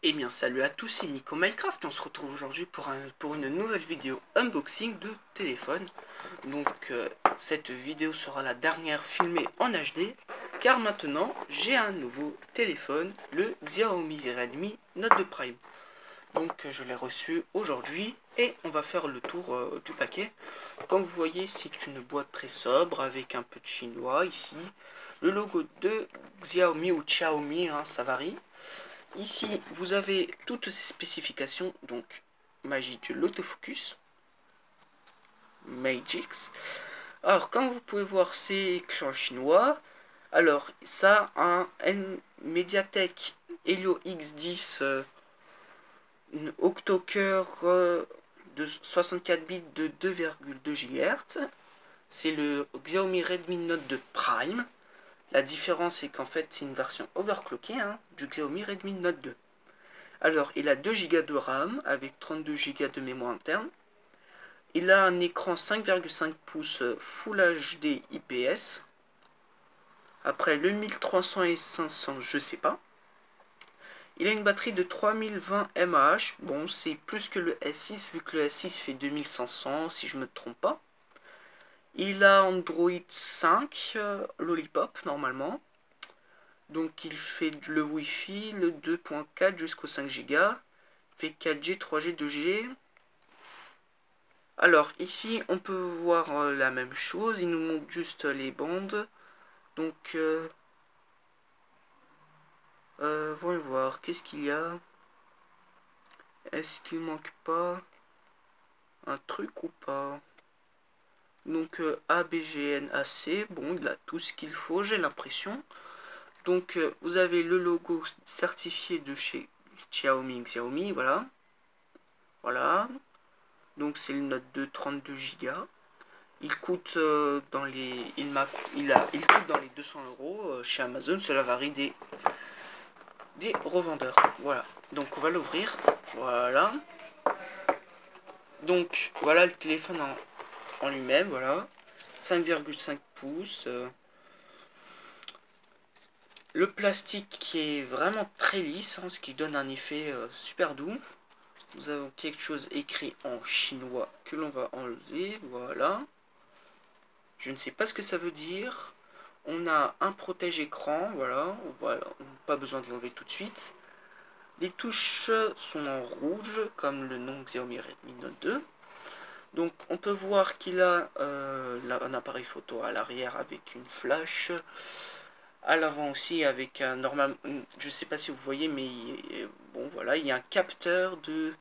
Eh bien salut à tous, c'est Nico Minecraft et on se retrouve aujourd'hui pour une nouvelle vidéo unboxing de téléphone. Donc cette vidéo sera la dernière filmée en HD car maintenant j'ai un nouveau téléphone, le Xiaomi Redmi Note 2 Prime. Donc je l'ai reçu aujourd'hui et on va faire le tour du paquet. Comme vous voyez, c'est une boîte très sobre avec un peu de chinois ici. Le logo de Xiaomi ou Xiaomi, hein, ça varie. Ici, vous avez toutes ces spécifications, donc magie de l'autofocus, Magix. Alors, comme vous pouvez voir, c'est écrit en chinois. Alors, ça a un Mediatek Helio X10, une octo-cœur de 64 bits de 2,2 GHz. C'est le Xiaomi Redmi Note 2 Prime. La différence, c'est qu'en fait, c'est une version overclockée du Xiaomi Redmi Note 2. Alors, il a 2 Go de RAM avec 32 Go de mémoire interne. Il a un écran 5,5 pouces Full HD IPS. Après, le 1300 et 500, je sais pas. Il a une batterie de 3020 mAh. Bon, c'est plus que le S6, vu que le S6 fait 2500, si je me trompe pas. Il a Android 5, Lollipop, normalement. Donc, il fait le Wi-Fi, le 2.4 jusqu'au 5 Go. Fait 4G, 3G, 2G. Alors ici on peut voir la même chose, il nous montre juste les bandes. Donc voyons voir, qu'est-ce qu'il y a? Est-ce qu'il manque pas un truc ou pas? Donc ABGN-AC, bon, il a tout ce qu'il faut, j'ai l'impression. Donc vous avez le logo certifié de chez Xiaomi, voilà. Voilà. Donc c'est le Note 2 32 Go. Il coûte dans les il coûte dans les 200 € chez Amazon. Cela varie des revendeurs. Voilà. Donc on va l'ouvrir. Voilà. Donc voilà le téléphone en lui-même. Voilà. 5,5 pouces. Le plastique qui est vraiment très lisse, ce qui donne un effet super doux. Nous avons quelque chose écrit en chinois que l'on va enlever. Voilà. Je ne sais pas ce que ça veut dire. On a un protège-écran, voilà, pas besoin de l'enlever tout de suite. Les touches sont en rouge, comme le nom Xiaomi Redmi Note 2. Donc on peut voir qu'il a un appareil photo à l'arrière avec une flash. À l'avant aussi avec un normal, je ne sais pas si vous voyez, mais bon voilà, il y a un capteur de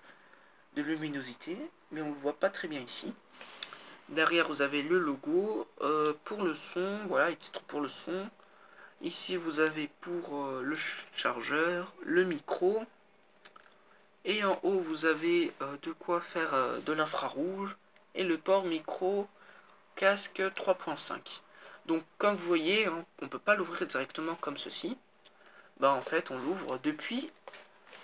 luminosité, mais on ne le voit pas très bien ici. Derrière, vous avez le logo. Pour le son, voilà, les titres pour le son. Ici, vous avez pour le chargeur, le micro. Et en haut, vous avez de quoi faire de l'infrarouge. Et le port micro casque 3.5. Donc, comme vous voyez, on ne peut pas l'ouvrir directement comme ceci. Bah, en fait, on l'ouvre depuis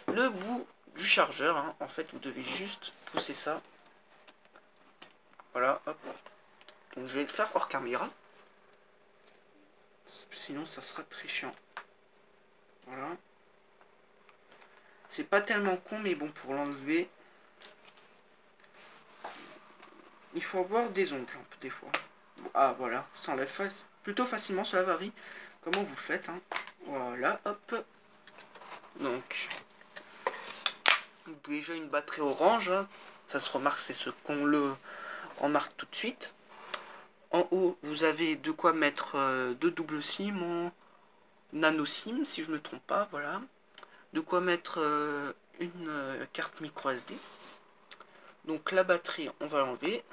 le bout du chargeur. En fait, vous devez juste pousser ça. Voilà, hop. Donc je vais le faire hors caméra. Sinon ça sera très chiant. Voilà. C'est pas tellement con, mais bon, pour l'enlever, il faut avoir des ongles des fois. Ah voilà, ça enlève plutôt facilement, ça varie. Comment vous le faites Voilà, hop. Donc, déjà une batterie orange. Ça se remarque, c'est ce qu'on le remarque tout de suite. En haut, vous avez de quoi mettre deux doubles SIM en nano SIM, si je ne me trompe pas, voilà. De quoi mettre une carte micro SD. Donc la batterie, on va l'enlever.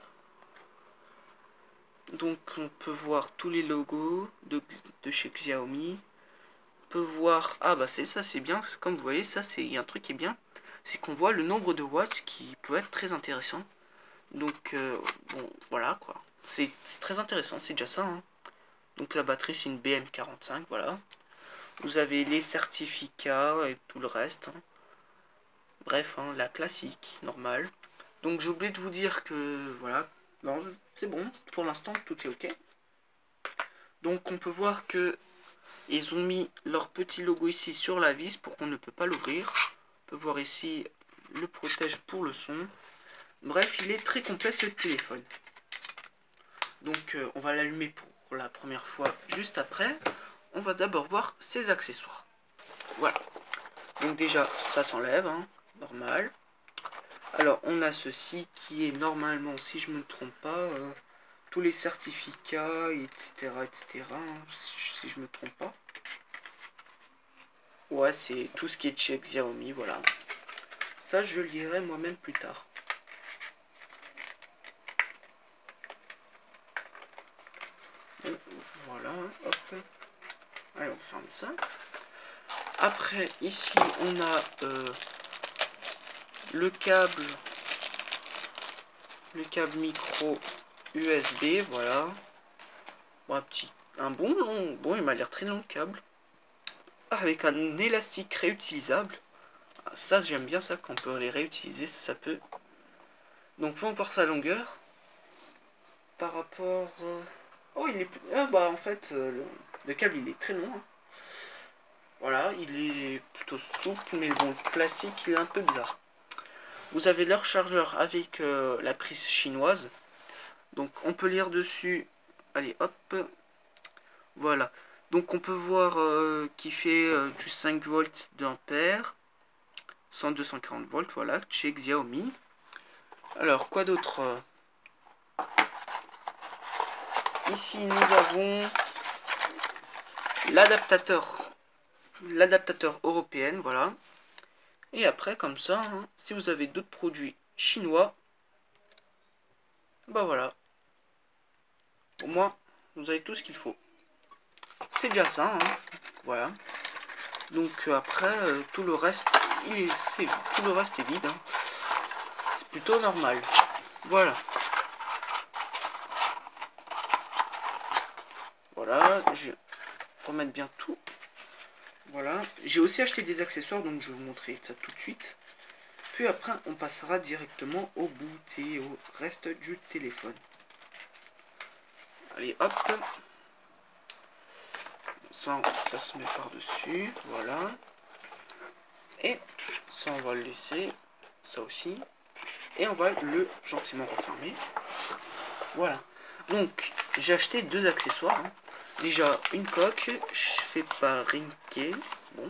Donc on peut voir tous les logos de chez Xiaomi. On peut voir, ah bah c'est ça, c'est bien, comme vous voyez, ça c'est un truc qui est bien, c'est qu'on voit le nombre de watts qui peut être très intéressant. Donc bon voilà quoi, c'est très intéressant, c'est déjà ça. Donc la batterie c'est une BM45, voilà. Vous avez les certificats et tout le reste. Bref, la classique, normale. Donc j'ai oublié de vous dire que voilà, non, c'est bon, pour l'instant tout est ok. Donc on peut voir que ils ont mis leur petit logo ici sur la vis pour qu'on ne peut pas l'ouvrir. On peut voir ici le protège pour le son. Bref, il est très complet ce téléphone. Donc on va l'allumer pour la première fois juste après. On va d'abord voir ses accessoires. Voilà. Donc déjà, ça s'enlève, hein, normal. Alors on a ceci qui est normalement, si je me trompe pas, tous les certificats, etc. etc. hein, si je me trompe pas. Ouais, c'est tout ce qui est chez Xiaomi, voilà. Ça, je le lirai moi-même plus tard. Bon, voilà, hop. Allez, on ferme ça. Après, ici, on a le câble micro USB, voilà. Bon, un bon long, bon, il m'a l'air très long le câble. Avec un élastique réutilisable. Ça, j'aime bien ça, qu'on peut les réutiliser, ça peut. Donc, on va voir sa longueur. Par rapport... Oh, il est... bah, en fait, le câble, il est très long. Hein. Voilà, il est plutôt souple, mais bon, le plastique, il est un peu bizarre. Vous avez leur chargeur avec la prise chinoise. Donc, on peut lire dessus... Allez, hop. Voilà. Donc, on peut voir qu'il fait du 5 volts d'ampère. 240 volts, voilà, chez Xiaomi. Alors, quoi d'autre? Ici, nous avons l'adaptateur européen, voilà. Et après, comme ça, hein, si vous avez d'autres produits chinois, bah voilà. Au moins, vous avez tout ce qu'il faut. C'est déjà ça, hein. Voilà. Donc après, tout le reste, tout le reste est vide. Hein. C'est plutôt normal. Voilà. Voilà, je vais remettre bien tout. Voilà. J'ai aussi acheté des accessoires, donc je vais vous montrer ça tout de suite. Puis après, on passera directement au boot et au reste du téléphone. Allez, hop. Ça se met par-dessus. Voilà. Et ça, on va le laisser. Ça aussi. Et on va le gentiment refermer. Voilà. Donc, j'ai acheté deux accessoires. Hein. Déjà, une coque. Je fais par Rinke. Bon.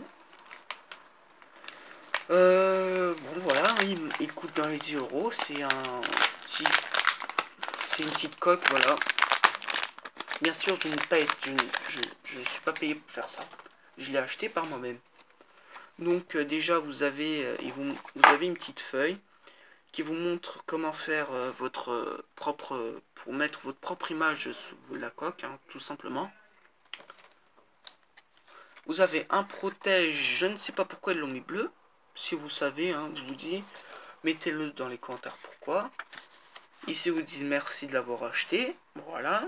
Bon, voilà. Il coûte dans les 10 €. C'est un petit... C'est une petite coque, voilà. Bien sûr, je ne suis pas payé pour faire ça. Je l'ai acheté par moi-même. Donc déjà, vous avez une petite feuille qui vous montre comment faire votre propre... pour mettre votre propre image sous la coque, hein, tout simplement. Vous avez un protège, je ne sais pas pourquoi ils l'ont mis bleu. Si vous savez, hein, je vous dis, mettez-le dans les commentaires pourquoi. Ici, vous dites merci de l'avoir acheté. Voilà.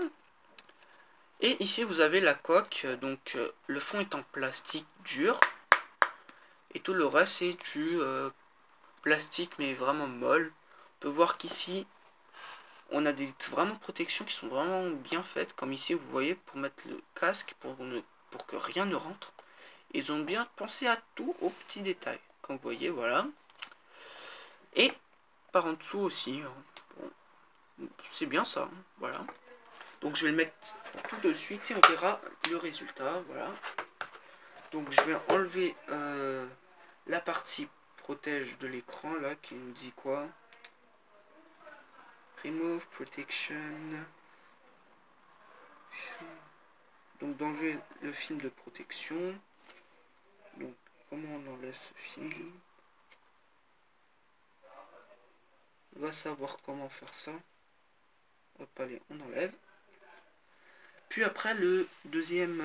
Et ici vous avez la coque, donc le fond est en plastique dur et tout le reste c'est du plastique mais vraiment molle. On peut voir qu'ici on a des vraiment protections qui sont vraiment bien faites, comme ici vous voyez pour mettre le casque pour que rien ne rentre. Ils ont bien pensé à tout aux petits détails, comme vous voyez, voilà. Et par en dessous aussi, hein. Bon, c'est bien ça, hein, voilà. Donc je vais le mettre tout de suite et on verra le résultat, voilà. Donc je vais enlever la partie protège de l'écran là qui nous dit quoi? Remove protection. Donc d'enlever le film de protection. Donc comment on enlève ce film? On va savoir comment faire ça. Hop, allez, on enlève. Puis après le deuxième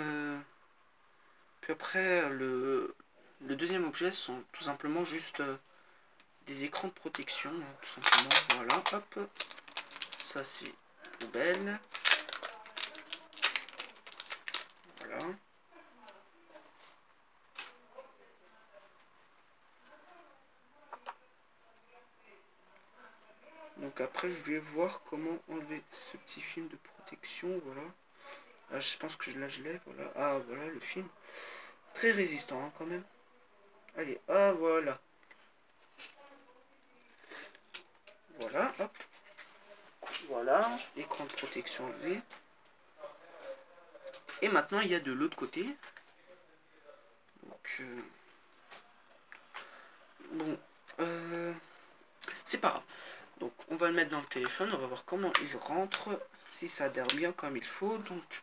le deuxième objet sont tout simplement juste des écrans de protection, hein, tout simplement. Voilà, hop. Ça c'est poubelle. Voilà. Donc après je vais voir comment enlever ce petit film de protection, voilà. Ah, je pense que là je l'ai, voilà. Ah voilà le film. Très résistant hein, quand même. Allez, ah voilà. Voilà, hop. Voilà, écran de protection UV. Et maintenant, il y a de l'autre côté. Donc, bon, c'est pas grave. Donc, on va le mettre dans le téléphone. On va voir comment il rentre. Si ça adhère bien comme il faut. Donc,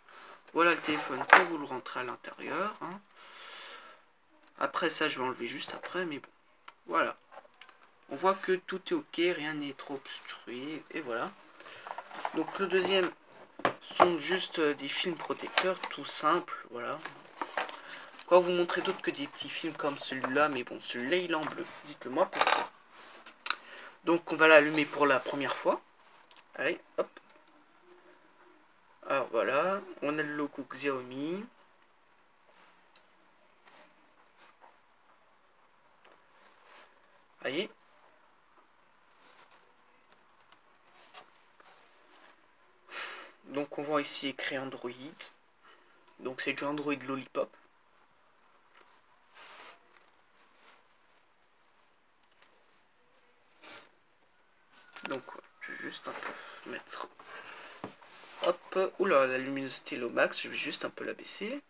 voilà le téléphone quand vous le rentrez à l'intérieur. Hein. Après ça, je vais enlever juste après. Mais bon, voilà. On voit que tout est ok. Rien n'est trop obstrué. Et voilà. Donc, le deuxième sont juste des films protecteurs. Tout simple. Voilà. Quand vous montrer d'autres que des petits films comme celui-là. Mais bon, celui-là, il est en bleu. Dites-le moi pourquoi. Donc, on va l'allumer pour la première fois. Allez, hop. Alors voilà, on a le logo Xiaomi. Voyez. Donc on voit ici écrit Android. Donc c'est du Android Lollipop. Donc je vais juste un peu mettre. Hop, oula, la luminosité est au max, je vais juste un peu la baisser.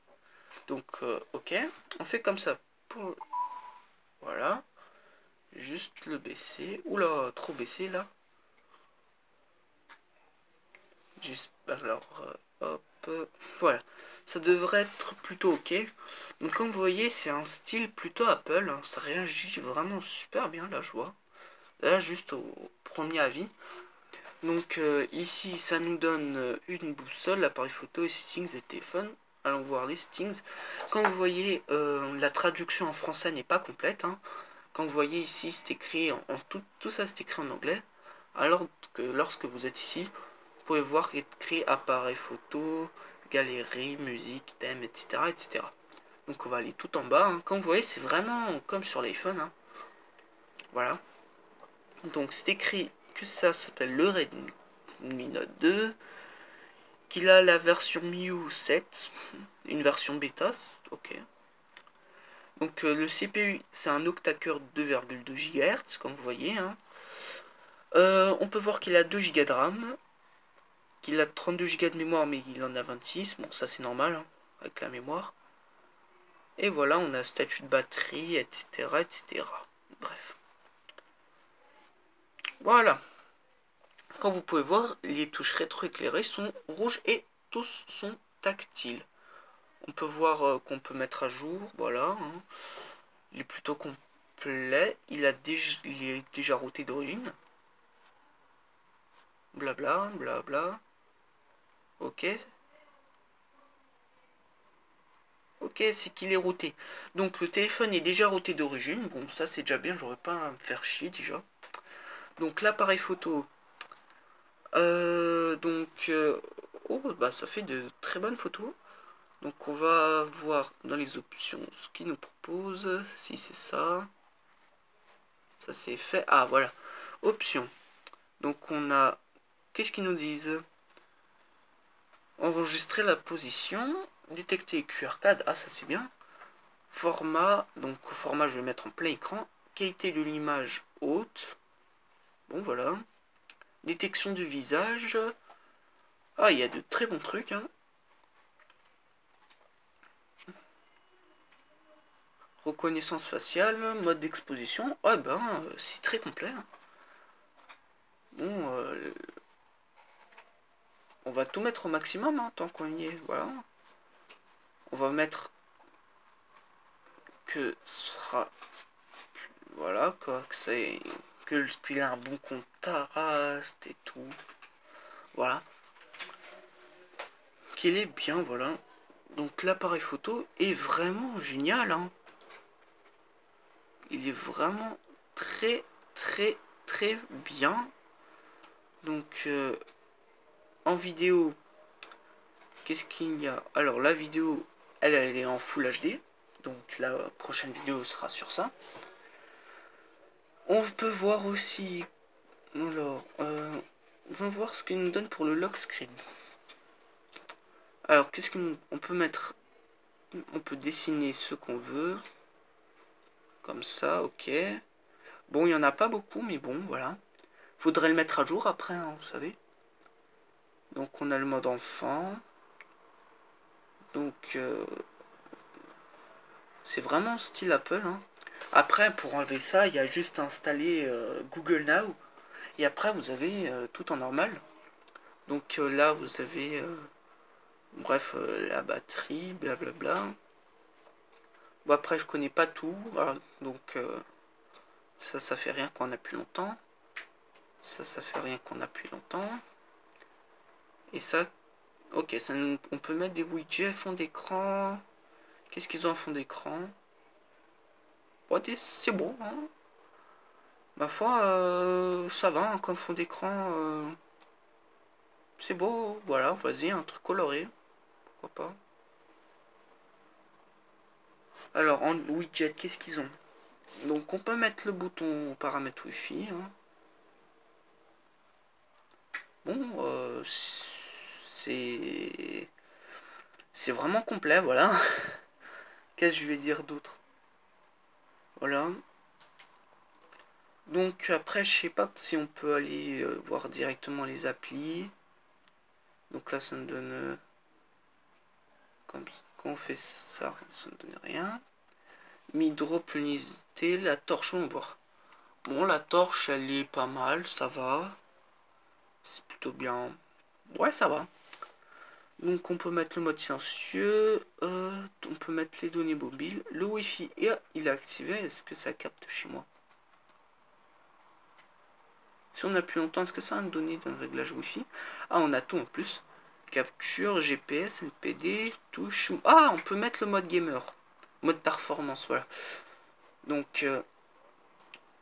Donc ok, on fait comme ça pour. Voilà. Juste le baisser. Oula, trop baissé là. Juste, alors, hop, voilà. Ça devrait être plutôt ok. Donc comme vous voyez, c'est un style plutôt Apple. Hein. Ça réagit vraiment super bien là, je vois. Là, juste au premier avis. Donc ici, ça nous donne une boussole, l'appareil photo, et settings et téléphone. Allons voir les settings. Quand vous voyez, la traduction en français n'est pas complète. Hein. Quand vous voyez ici, c'est écrit en tout ça, c'est écrit en anglais. Alors que lorsque vous êtes ici, vous pouvez voir écrit appareil photo, galerie, musique, thème, etc., etc. Donc on va aller tout en bas. Hein. Comme vous voyez, c'est vraiment comme sur l'iPhone. Hein. Voilà. Donc c'est écrit que ça s'appelle le Redmi Note 2, qu'il a la version MIUI 7, une version bêta, ok. Donc le CPU c'est un octa-core 2,2 GHz, comme vous voyez. Hein. On peut voir qu'il a 2 Go de RAM, qu'il a 32 Go de mémoire, mais il en a 26, bon ça c'est normal, hein, avec la mémoire. Et voilà, on a statut de batterie, etc., etc. Bref. Voilà. Comme vous pouvez voir, les touches rétroéclairées sont rouges et tous sont tactiles. On peut voir qu'on peut mettre à jour, voilà. Hein. Il est plutôt complet. Il est déjà routé d'origine. Blabla, blabla. Ok. Ok, c'est qu'il est routé. Donc le téléphone est déjà routé d'origine. Bon, ça c'est déjà bien, j'aurais pas à me faire chier déjà. Donc l'appareil photo. Oh, bah ça fait de très bonnes photos. Donc on va voir dans les options ce qu'il nous propose. Si c'est ça. Ça c'est fait. Ah voilà. Options. Donc on a. Qu'est-ce qu'ils nous disent? Enregistrer la position. Détecter QR code. Ah ça c'est bien. Format. Donc format je vais mettre en plein écran. Qualité de l'image haute. Bon voilà. Détection du visage. Ah il y a de très bons trucs. Hein. Reconnaissance faciale, mode d'exposition, ah ben c'est très complet. Hein. Bon, on va tout mettre au maximum hein, tant qu'on y est, voilà. On va mettre que ce sera, voilà, quoi, que c'est, qu'il a un bon contraste et tout, voilà. Qu'il est bien, voilà. Donc l'appareil photo est vraiment génial, hein. Il est vraiment très très très bien. Donc en vidéo, qu'est-ce qu'il y a? Alors la vidéo, elle est en Full HD. Donc la prochaine vidéo sera sur ça. On peut voir aussi. Alors, on va voir ce qu'il nous donne pour le lock screen. Alors, qu'est-ce qu'on peut mettre? On peut dessiner ce qu'on veut. Comme ça, ok. Bon, il n'y en a pas beaucoup, mais bon, voilà. Faudrait le mettre à jour après, hein, vous savez. Donc on a le mode enfant. Donc c'est vraiment style Apple, hein. Après, pour enlever ça, il y a juste à installer Google Now. Et après, vous avez tout en normal. Donc là, vous avez, bref, la batterie, blablabla. Bon, après, je connais pas tout. Voilà. Donc ça fait rien qu'on appuie longtemps. Ça fait rien qu'on appuie longtemps. Et ça, ok, ça, on peut mettre des widgets fond d'écran. Qu'est-ce qu'ils ont en fond d'écran? Bon, c'est bon, hein. Ma foi, ça va, hein, comme fond d'écran. C'est beau, voilà, vas-y, un truc coloré. Pourquoi pas. Alors, en widget, qu'est-ce qu'ils ont? Donc, on peut mettre le bouton paramètres Wi-Fi. Hein. Bon, c'est vraiment complet, voilà. Qu'est-ce que je vais dire d'autre? Voilà. Donc, après, je sais pas si on peut aller voir directement les applis. Donc là, ça me donne... quand on fait ça, ça ne donne rien. Mi-drop l'unité, la torche, on va voir. Bon, la torche, elle est pas mal, ça va. C'est plutôt bien. Ouais, ça va. Donc, on peut mettre le mode silencieux. On peut mettre les données mobiles. Le Wi-Fi, il est activé. Est-ce que ça capte chez moi? Si on appuie longtemps, est-ce que ça a une donnée d'un réglage Wi-Fi? Ah, on a tout en plus. Capture, GPS, NPD, touche. Ah, on peut mettre le mode gamer. Mode performance, voilà. Donc,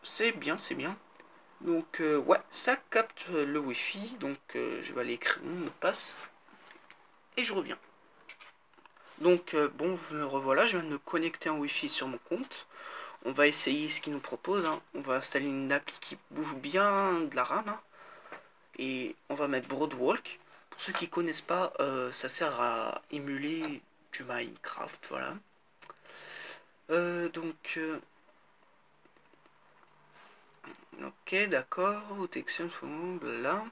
c'est bien, c'est bien. Donc, ouais, ça capte le Wi-Fi. Donc, je vais aller écrire mon mot de passe. Et je reviens. Donc, bon, me revoilà. Je viens de me connecter en Wi-Fi sur mon compte. On va essayer ce qu'il nous propose. Hein. On va installer une appli qui bouffe bien de la RAM. Hein. Et on va mettre Broadwalk. Pour ceux qui connaissent pas, ça sert à émuler du Minecraft. Voilà. Donc... ok, d'accord. Protection, blabla.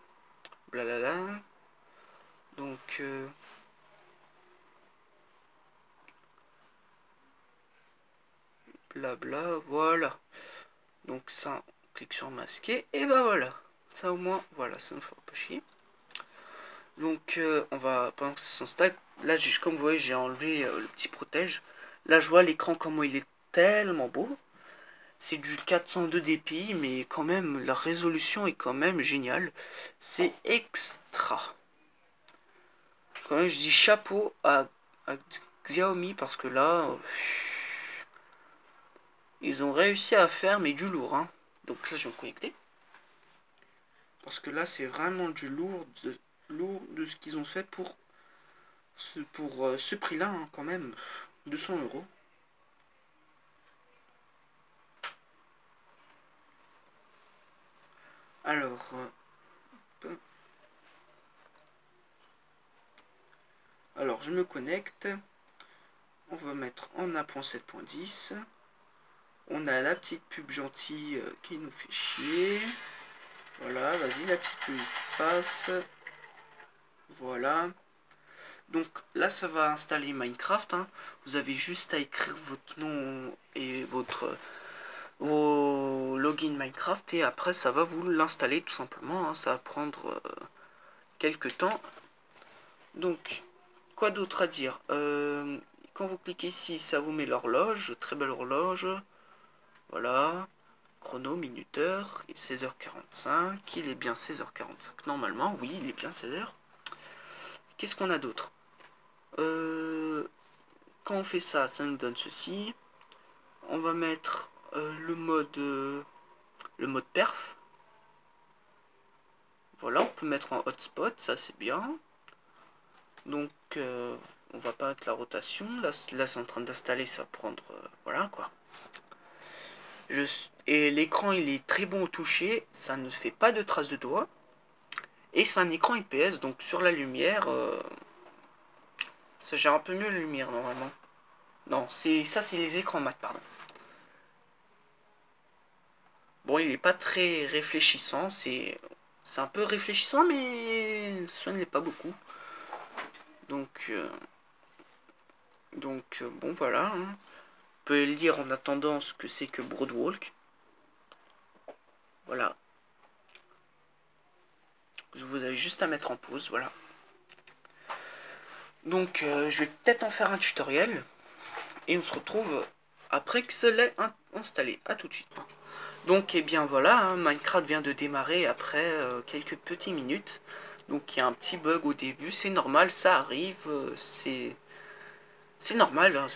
Blablabla. Donc... blabla, voilà. Donc ça, on clique sur masquer. Et ben voilà. Ça au moins, voilà, ça ne fera pas chier. Donc on va, pendant que ça s'installe, là comme vous voyez j'ai enlevé le petit protège. Là je vois l'écran comment il est tellement beau. C'est du 402 dpi mais quand même la résolution est quand même géniale. C'est extra. Quand même je dis chapeau à Xiaomi parce que là ils ont réussi à faire mais du lourd. Hein. Donc là je vais me connecter. Parce que là c'est vraiment du lourd de ce qu'ils ont fait pour ce prix-là, hein, quand même, 200 euros. Alors, je me connecte. On va mettre en 1.7.10. On a la petite pub gentille qui nous fait chier. Voilà, vas-y, la petite pub passe. Voilà. Donc là, ça va installer Minecraft. Hein. Vous avez juste à écrire votre nom et vos login Minecraft et après ça va vous l'installer tout simplement. Hein. Ça va prendre quelques temps. Donc, quoi d'autre à dire? Quand vous cliquez ici, ça vous met l'horloge. Très belle horloge. Voilà. Chrono, minuteur. 16h45. Il est bien 16h45 normalement. Oui, il est bien 16h. Qu'est-ce qu'on a d'autre? Quand on fait ça, ça nous donne ceci. On va mettre le mode perf. Voilà, on peut mettre en hotspot, ça c'est bien. Donc, on va pas mettre la rotation. Là c'est en train d'installer, ça va prendre... voilà, quoi. Et l'écran, il est très bon au toucher. Ça ne fait pas de traces de doigts. Et c'est un écran IPS, donc sur la lumière... ça gère un peu mieux la lumière, normalement. Non, ça c'est les écrans mat, pardon. Bon, Bon, il est pas très réfléchissant, c'est un peu réfléchissant, mais ça ne l'est pas beaucoup. Donc, bon, voilà. Hein. On peut lire en attendant ce que c'est que Broadwalk. Voilà. Vous avez juste à mettre en pause, voilà. Donc, je vais peut-être en faire un tutoriel. Et on se retrouve après que cela est installé. A tout de suite. Donc, et bien voilà, hein, Minecraft vient de démarrer après quelques petites minutes. Donc, il y a un petit bug au début, c'est normal, ça arrive, c'est normal, hein,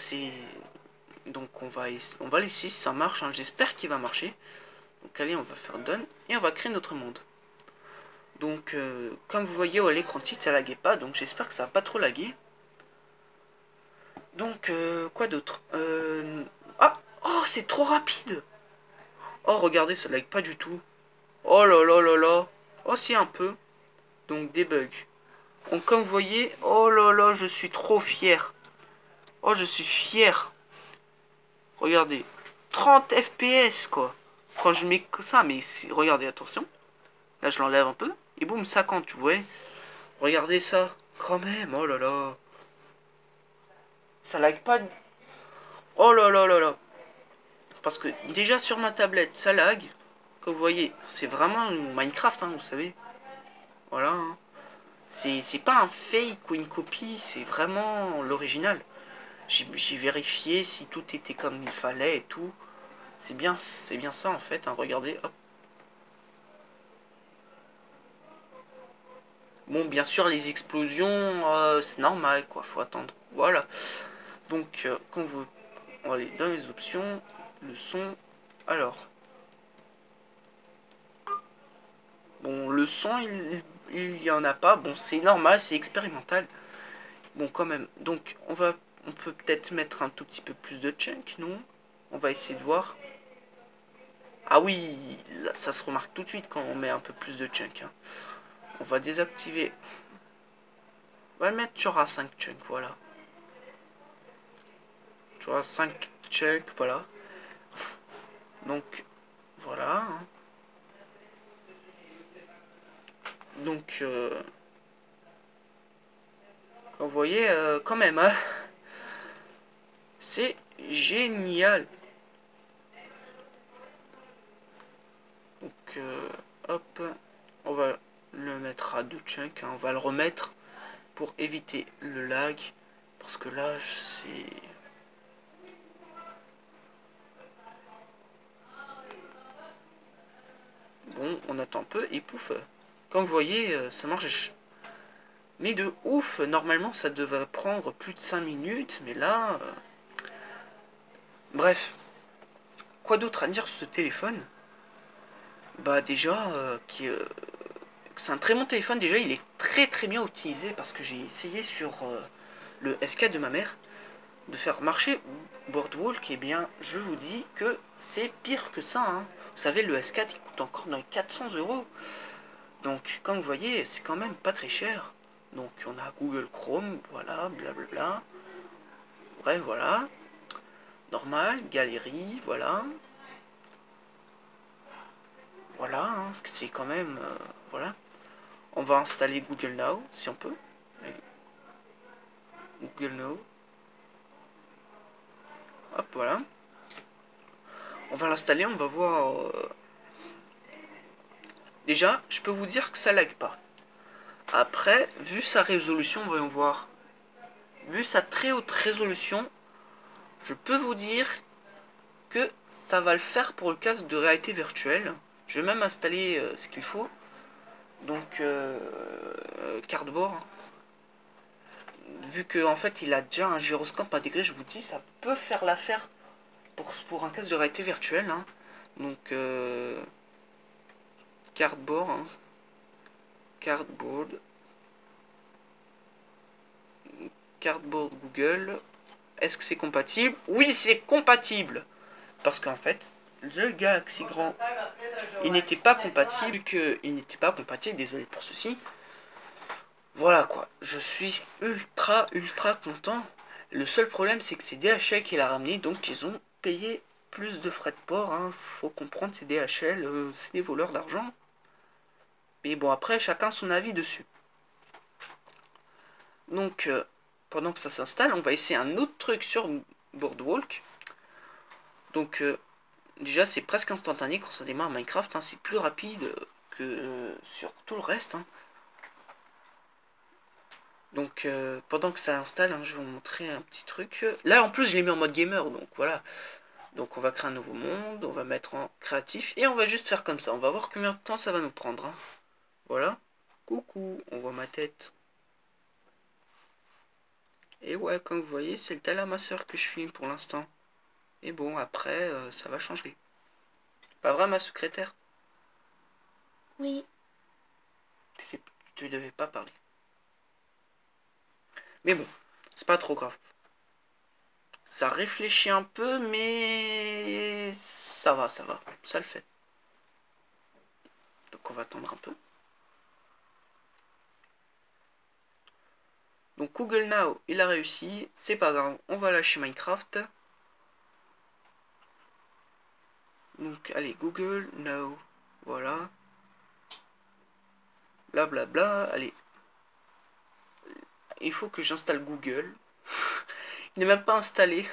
donc on va laisser si ça marche, hein, j'espère qu'il va marcher. Donc allez, on va faire done et on va créer notre monde. Donc comme vous voyez à l'écran titre, ça laguait pas, donc j'espère que ça va pas trop laguer. Donc quoi d'autre Ah, oh, c'est trop rapide. Oh, regardez, ça lag pas du tout. Oh là là là là. Oh, si, un peu. Donc des bugs. Donc comme vous voyez, oh là là, je suis trop fier. Oh, je suis fier. Regardez, 30 FPS quoi. Quand je mets ça, mais regardez, attention. Là, je l'enlève un peu. Et boum, 50, tu vois. Regardez ça. Quand même, oh là là. Ça lag pas. Oh là là là là. Parce que déjà sur ma tablette, ça lag. Comme vous voyez, c'est vraiment Minecraft, hein, vous savez. Voilà. Hein. C'est pas un fake ou une copie, c'est vraiment l'original. J'ai vérifié si tout était comme il fallait et tout. C'est bien ça en fait. Hein, regardez, hop. Bon, bien sûr, les explosions, c'est normal, quoi. Faut attendre. Voilà. Donc, quand vous... On va aller dans les options, le son. Alors. Bon, le son, il y en a pas. Bon, c'est normal, c'est expérimental. Bon, quand même. Donc, on peut peut-être mettre un tout petit peu plus de chunk, non? On va essayer de voir. Ah oui, là, ça se remarque tout de suite quand on met un peu plus de chunk. Hein. On va désactiver. On va le mettre sur à 5 chunks, voilà. Tu vois, 5 chunks, voilà. Donc, voilà. Hein. Donc, vous voyez, quand même, hein, c'est génial. Donc, hop, on va le mettre à 2 chunks. Hein, on va le remettre pour éviter le lag. Parce que là, c'est... Bon, on attend un peu et pouf. Comme vous voyez, ça marche. Mais de ouf, normalement ça devrait prendre plus de 5 minutes, mais là... Bref. Quoi d'autre à dire sur ce téléphone? Bah déjà, c'est un très bon téléphone, déjà il est très bien optimisé parce que j'ai essayé sur le S4 de ma mère de faire marcher Boardwalk, et bien je vous dis que c'est pire que ça. Hein. Vous savez, le S4 il coûte encore dans les 400 €. Donc comme vous voyez, c'est quand même pas très cher. Donc on a Google Chrome, voilà, blablabla. Bref, voilà. Normal, galerie, voilà. Voilà, hein, c'est quand même... voilà. On va installer Google Now, si on peut. Google Now. Hop, voilà. On va l'installer, on va voir... Déjà, je peux vous dire que ça lag pas. Après, vu sa résolution, voyons voir. Vu sa très haute résolution, je peux vous dire que ça va le faire pour le casque de réalité virtuelle. Je vais même installer ce qu'il faut. Donc, cardboard. Vu qu'en fait, il a déjà un gyroscope intégré, je vous dis, ça peut faire l'affaire pour un casque de réalité virtuelle. Hein. Donc, cardboard. Hein. Cardboard Google. Est-ce que c'est compatible? Oui, c'est compatible. Parce qu'en fait, le Galaxy Grand, il n'était pas compatible. Désolé pour ceci. Voilà quoi, je suis ultra content. Le seul problème, c'est que c'est DHL qui l'a ramené, donc ils ont payé plus de frais de port, hein. Faut comprendre, c'est DHL, c'est des voleurs d'argent. Mais bon, après, chacun son avis dessus. Donc, pendant que ça s'installe, on va essayer un autre truc sur Boardwalk. Donc, déjà, c'est presque instantané quand ça démarre Minecraft, hein. C'est plus rapide que sur tout le reste, hein. Donc, pendant que ça installe, hein, je vais vous montrer un petit truc. Là, en plus, je l'ai mis en mode gamer, donc voilà. Donc, on va créer un nouveau monde, on va mettre en créatif, et on va juste faire comme ça. On va voir combien de temps ça va nous prendre, hein. Voilà. Coucou, on voit ma tête. Et ouais, comme vous voyez, c'est le Talamasseur que je filme pour l'instant. Et bon, après, ça va changer. Pas vrai, ma secrétaire? Oui. Tu devais pas parler. Mais bon, c'est pas trop grave. Ça réfléchit un peu, mais ça va, ça le fait. Donc on va attendre un peu. Donc Google Now, il a réussi, c'est pas grave, on va lâcher Minecraft. Donc allez, Google Now, voilà. Blablabla, bla bla. Allez. Il faut que j'installe Google. Il n'est même pas installé.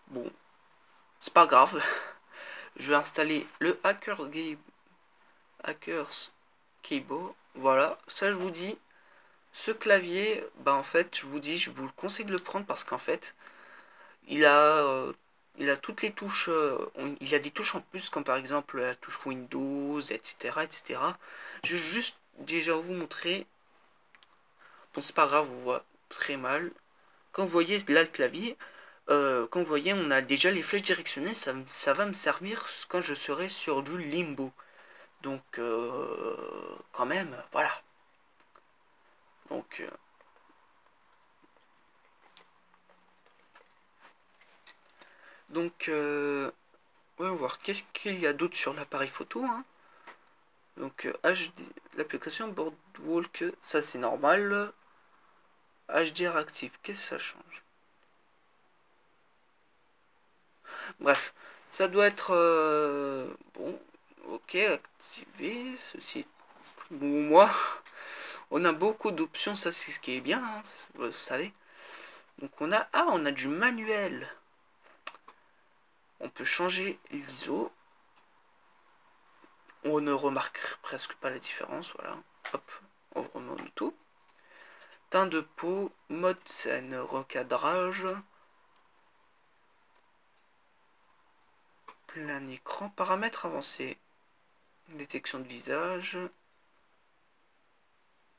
Bon, c'est pas grave. Je vais installer le Hackers Keyboard. Voilà, ça je vous dis. Ce clavier, bah en fait, je vous dis, je vous le conseille de le prendre parce qu'en fait, il a toutes les touches. Il y a des touches en plus, comme par exemple la touche Windows, etc., etc. Je vais juste déjà vous montrer. Bon, c'est pas grave, on voit très mal. Quand vous voyez là le clavier, quand vous voyez, on a déjà les flèches directionnelles, ça va me servir quand je serai sur du limbo. Donc, quand même, voilà. Donc, on va voir qu'est-ce qu'il y a d'autre sur l'appareil photo, hein. Donc, HD, l'application Boardwalk, ça c'est normal. HDR actif, qu'est-ce que ça change? Bref, ça doit être bon. Ok, activer ceci. Bon, moi, on a beaucoup d'options, ça c'est ce qui est bien, hein, vous savez. Donc on a du manuel. On peut changer l'ISO. On ne remarque presque pas la différence, voilà. Hop, on remet en auto. Teint de peau, mode scène, recadrage. Plein écran, paramètres avancés. Détection de visage.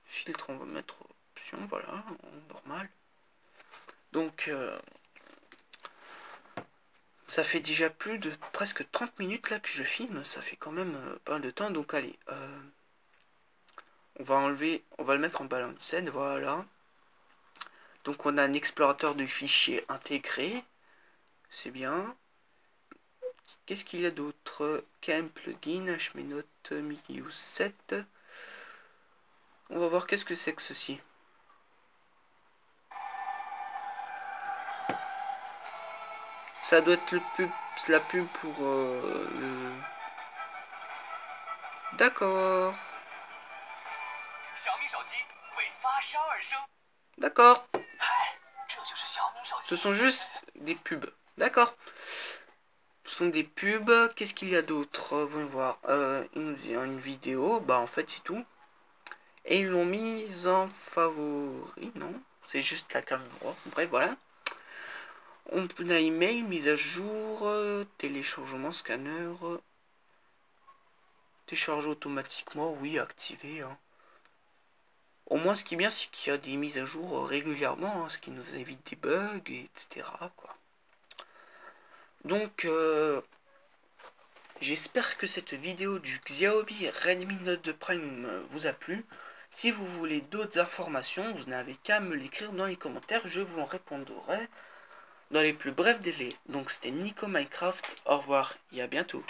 Filtre, on va mettre option, voilà, normal. Donc, ça fait déjà plus de presque 30 minutes là que je filme, ça fait quand même pas mal de temps. Donc allez, on va le mettre en balanced, voilà. Donc on a un explorateur de fichiers intégré, c'est bien. Qu'est-ce qu'il y a d'autre? KM plugin, HMNote, MIUSE 7. On va voir qu'est-ce que c'est que ceci. Ça doit être la pub pour le... D'accord. D'accord. Ce sont juste des pubs. D'accord. Ce sont des pubs. Qu'est-ce qu'il y a d'autre? Voyons voir. Une vidéo. Bah en fait c'est tout. Et ils l'ont mise en favori. Non. C'est juste la caméra. Bref voilà. On a email, mise à jour, téléchargement, scanner, télécharger automatiquement, oui, activé. Hein. Au moins, ce qui est bien, c'est qu'il y a des mises à jour régulièrement, hein, ce qui nous évite des bugs, etc. Quoi. Donc, j'espère que cette vidéo du Xiaomi Redmi Note 2 Prime vous a plu. Si vous voulez d'autres informations, vous n'avez qu'à me l'écrire dans les commentaires, je vous en répondrai dans les plus brefs délais. Donc c'était Nico Minecraft, au revoir et à bientôt.